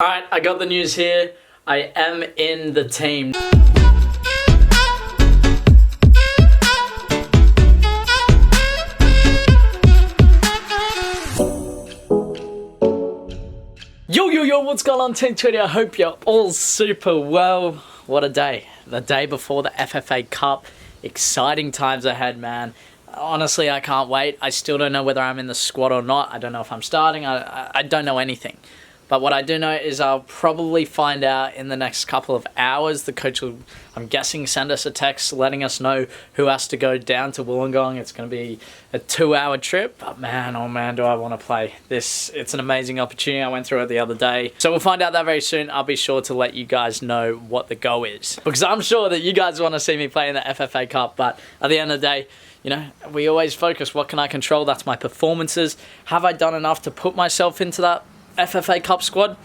Alright, I got the news here. I am in the team. Yo, what's going on, Team 20? I hope you're all super well. What a day. The day before the FFA Cup. Exciting times ahead, man. Honestly, I can't wait. I still don't know whether I'm in the squad or not. I don't know if I'm starting. I don't know anything. But what I do know is I'll probably find out in the next couple of hours. The coach will, I'm guessing, send us a text letting us know who has to go down to Wollongong. It's going to be a 2-hour trip. But man, oh man, do I want to play. It's an amazing opportunity. I went through it the other day. So we'll find out that very soon. I'll be sure to let you guys know what the go is. Because I'm sure that you guys want to see me play in the FFA Cup. But at the end of the day, you know, we always focus. What can I control? That's my performances. Have I done enough to put myself into that FFA Cup squad?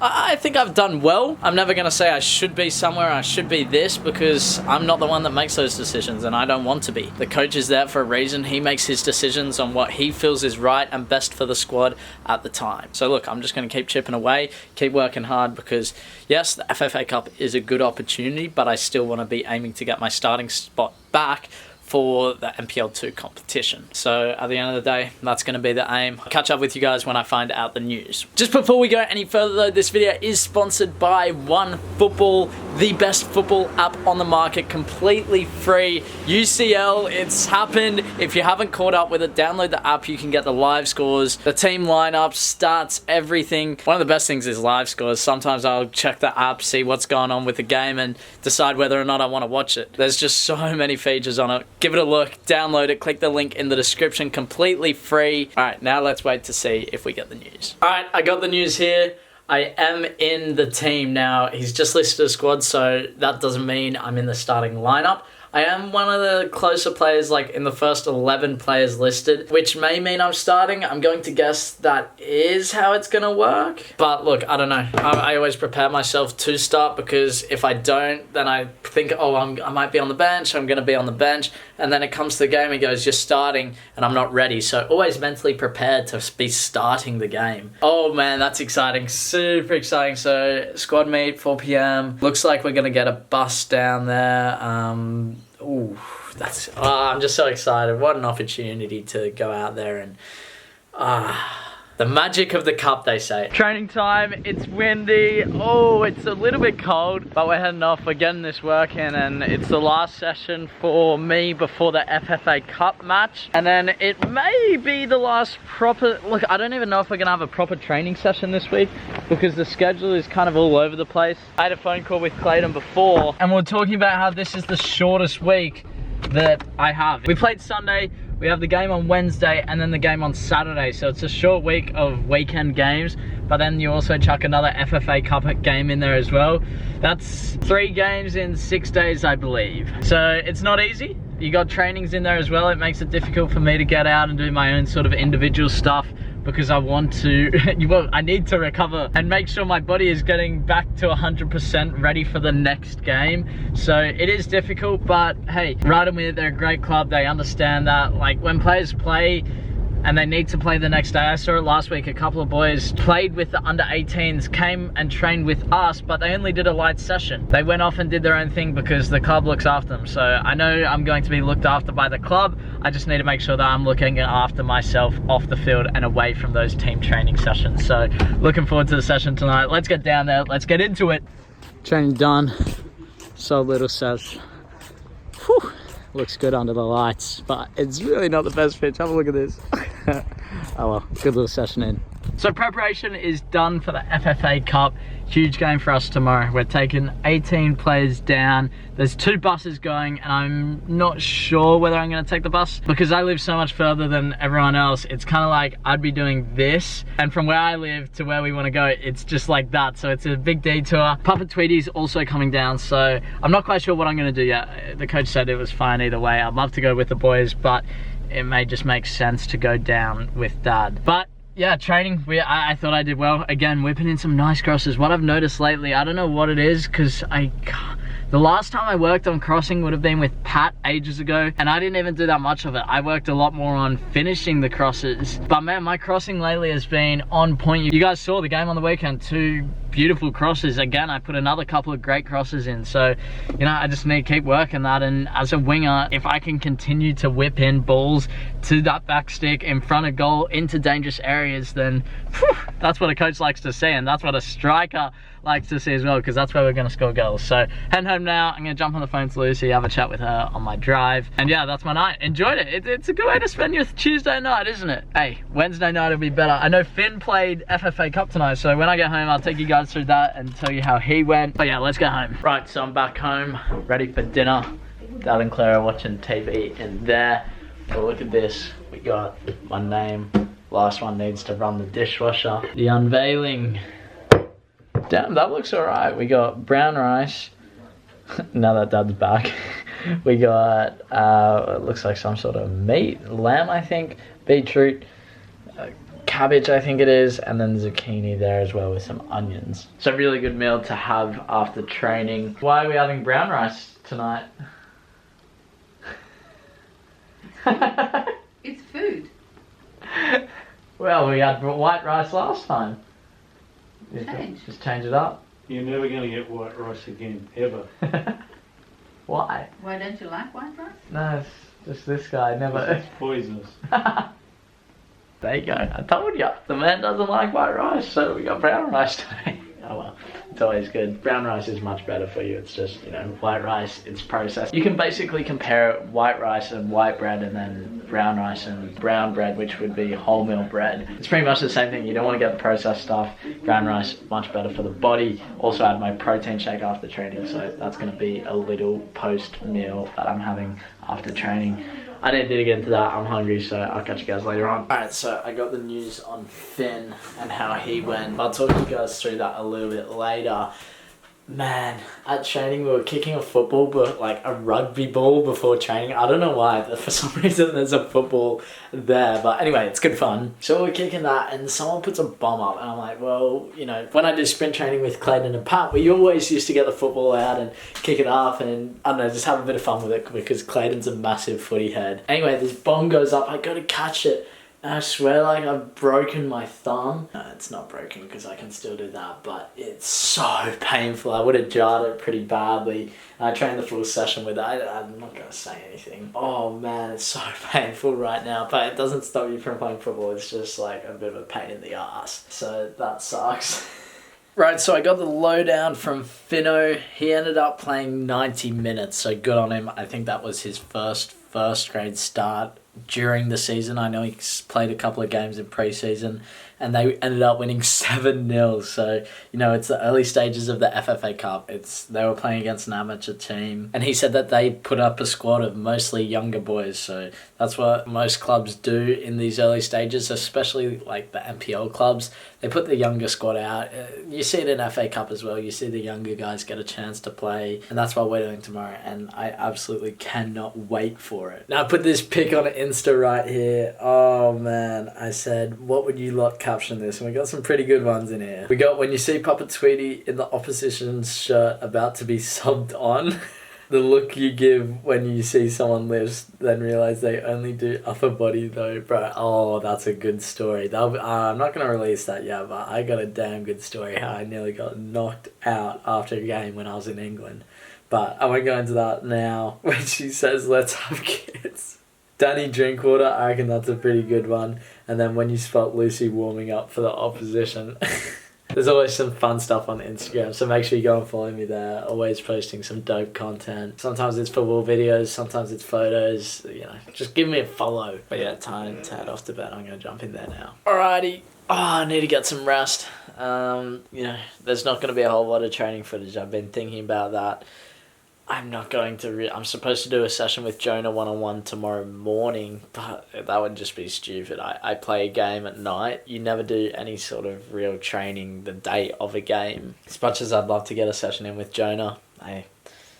I think I've done well. I'm never going to say I should be somewhere, I should be this, because I'm not the one that makes those decisions and I don't want to be. The coach is there for a reason. He makes his decisions on what he feels is right and best for the squad at the time. So look, I'm just going to keep chipping away, keep working hard, because yes, the FFA Cup is a good opportunity, but I still want to be aiming to get my starting spot back for the MPL 2 competition. So at the end of the day, that's going to be the aim. I'll catch up with you guys when I find out the news. Just before we go any further though, this video is sponsored by OneFootball, the best football app on the market, completely free. UCL, it's happened. If you haven't caught up with it, download the app. You can get the live scores, the team lineups, stats, everything. One of the best things is live scores. Sometimes I'll check the app, see what's going on with the game and decide whether or not I want to watch it. There's just so many features on it. Give it a look, download it, click the link in the description, completely free. Alright, now let's wait to see if we get the news. Alright, I got the news here. I am in the team now. He's just listed a squad, so that doesn't mean I'm in the starting lineup. I am one of the closer players, like in the first 11 players listed, which may mean I'm starting. I'm going to guess that is how it's going to work. But look, I don't know. I always prepare myself to start, because if I don't, then I think, oh, I might be on the bench. I'm going to be on the bench. And then it comes to the game and goes, you're starting, and I'm not ready. So always mentally prepared to be starting the game. Oh man, that's exciting. Super exciting. So squad meet, 4 p.m. Looks like we're going to get a bus down there. Ooh, I'm just so excited. What an opportunity to go out there and the magic of the cup, they say. Training time, it's windy. Oh, it's a little bit cold, but we're heading off. We're getting this work in, and it's the last session for me before the FFA Cup match. And then it may be the last proper, look, I don't even know if we're gonna have a proper training session this week, because the schedule is kind of all over the place. I had a phone call with Clayton before, and we're talking about how this is the shortest week that I have. We played Sunday, we have the game on Wednesday, and then the game on Saturday. So it's a short week of weekend games, but then you also chuck another FFA Cup game in there as well. That's 3 games in 6 days, I believe. So it's not easy. You got trainings in there as well. It makes it difficult for me to get out and do my own sort of individual stuff, because I want to, well, I need to recover and make sure my body is getting back to 100% ready for the next game. So it is difficult, but hey, Ryden with it, they're a great club. They understand that. Like, when players play and they need to play the next day. I saw it last week. A couple of boys played with the under 18s, came and trained with us, but they only did a light session. They went off and did their own thing because the club looks after them. So I know I'm going to be looked after by the club. I just need to make sure that I'm looking after myself off the field and away from those team training sessions. So looking forward to the session tonight. Let's get down there. Let's get into it. Training done. So little says. Whew. Looks good under the lights, but it's really not the best pitch. Have a look at this. Oh well, good little session in. So preparation is done for the FFA Cup. Huge game for us tomorrow. We're taking 18 players down. There's 2 buses going, and I'm not sure whether I'm going to take the bus, because I live so much further than everyone else. It's kind of like I'd be doing this, and from where I live to where we want to go, it's just like that. So it's a big detour. Papa Tweedy's also coming down, so I'm not quite sure what I'm going to do yet. The coach said it was fine either way. I'd love to go with the boys, but it may just make sense to go down with Dad. But yeah, training, I thought I did well. Again, whipping in some nice crosses. What I've noticed lately, I don't know what it is, because the last time I worked on crossing would have been with Pat ages ago, and I didn't even do that much of it. I worked a lot more on finishing the crosses. But man, my crossing lately has been on point. You guys saw the game on the weekend, 2 beautiful crosses. Again, I put another couple of great crosses in. So, you know, I just need to keep working that. And as a winger, if I can continue to whip in balls to that back stick in front of goal into dangerous areas, then whew, that's what a coach likes to see. And that's what a striker likes to see as well, because that's where we're going to score goals. So heading home now. I'm going to jump on the phone to Lucy, have a chat with her on my drive, and yeah, that's my night. Enjoyed it. It's a good way to spend your Tuesday night, isn't it? Hey, Wednesday night will be better. I know Finn played FFA Cup tonight, so when I get home I'll take you guys through that and tell you how he went. But yeah, let's go home. Right, so I'm back home, ready for dinner. Dad and Claire are watching TV in there. But look at this, we got my name. Last one needs to run the dishwasher. The unveiling. Damn, that looks alright. We got brown rice. Now that Dad's back. We got, it looks like some sort of meat. Lamb, I think. Beetroot. Cabbage, I think it is. And then zucchini there as well with some onions. So really good meal to have after training. Why are we having brown rice tonight? It's food. Well, we had white rice last time. Just change it up. You're never going to get white rice again, ever. Why? Why don't you like white rice? No, it's just this guy never. It's poisonous. There you go. I told you. The man doesn't like white rice, so we got brown rice today. Oh well. It's always good. Brown rice is much better for you. It's just, you know, white rice, it's processed. You can basically compare white rice and white bread, and then brown rice and brown bread, which would be wholemeal bread. It's pretty much the same thing. You don't want to get the processed stuff. Brown rice, much better for the body. Also had my protein shake after training, so that's going to be a little post meal that I'm having after training. I didn't dig into that. I'm hungry, so I'll catch you guys later on. Alright, so I got the news on Finn and how he went. I'll talk you guys through that a little bit later. Man, at training we were kicking a football, but like a rugby ball before training. I don't know why, but for some reason there's a football there. But anyway, it's good fun. So we're kicking that and someone puts a bomb up and I'm like, well, you know, when I do sprint training with Clayton and Pat, we always used to get the football out and kick it up and, I don't know, just have a bit of fun with it because Clayton's a massive footy head. Anyway, this bomb goes up, I go to catch it. And I swear like I've broken my thumb. No, it's not broken because I can still do that, but it's so painful. I would have jarred it pretty badly. I trained the full session with it. I'm not going to say anything. Oh man, it's so painful right now, but it doesn't stop you from playing football. It's just like a bit of a pain in the ass. So that sucks. Right, so I got the lowdown from Finno. He ended up playing 90 minutes, so good on him. I think that was his first grade start during the season. I know he's played a couple of games in pre-season and they ended up winning 7-0. So, you know, it's the early stages of the FFA Cup. They were playing against an amateur team. And he said that they put up a squad of mostly younger boys. So that's what most clubs do in these early stages, especially like the NPL clubs. They put the younger squad out. You see it in FA Cup as well. You see the younger guys get a chance to play. And that's what we're doing tomorrow. And I absolutely cannot wait for it. Now I put this pic on Insta right here. Oh man. I said, what would you lot caption this? And we got some pretty good ones in here. We got when you see Papa Tweety in the opposition's shirt about to be subbed on. The look you give when you see someone lift, then realise they only do upper body though, bro. Oh, that's a good story. I'm not going to release that yet, but I got a damn good story how I nearly got knocked out after a game when I was in England. But I won't go into that now. When she says, let's have kids. Danny Drinkwater, I reckon that's a pretty good one. And then when you spot Lucy warming up for the opposition. There's always some fun stuff on Instagram, so make sure you go and follow me there. Always posting some dope content. Sometimes it's football videos, sometimes it's photos. You know, just give me a follow. But yeah, time to head off to bed. I'm going to jump in there now. Alrighty. Oh, I need to get some rest. You know, there's not going to be a whole lot of training footage. I've been thinking about that. I'm not going to... I'm supposed to do a session with Jonah one-on-one tomorrow morning, but that would just be stupid. I play a game at night. You never do any sort of real training the day of a game. As much as I'd love to get a session in with Jonah,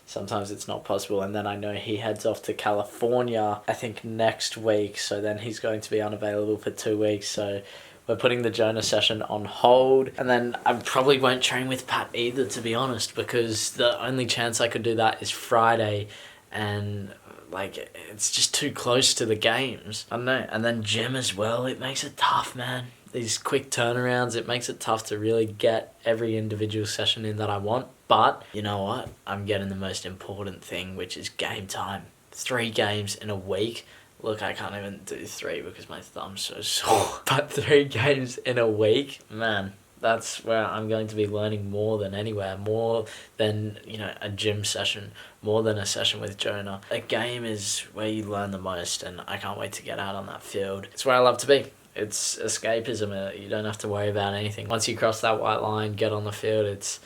sometimes it's not possible. And then I know he heads off to California, I think next week, so then he's going to be unavailable for 2 weeks, so... We're putting the Jonah session on hold. And then I probably won't train with Pat either, to be honest, because the only chance I could do that is Friday. And, like, it's just too close to the games. I don't know. And then gym as well. It makes it tough, man. these quick turnarounds, it makes it tough to really get every individual session in that I want. But you know what? I'm getting the most important thing, which is game time. 3 games in a week. Look, I can't even do 3 because my thumb's so sore. But 3 games in a week, man, that's where I'm going to be learning more than anywhere. More than, you know, a gym session. More than a session with Jonah. A game is where you learn the most, and I can't wait to get out on that field. It's where I love to be. It's escapism. You don't have to worry about anything. Once you cross that white line, get on the field, it's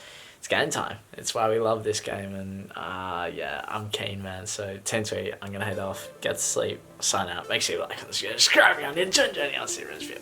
game time. It's why we love this game, and yeah, I'm keen, man. So 10-3, I'm gonna head off, get to sleep, sign out. Make sure you like and subscribe on the I'll see you in the video.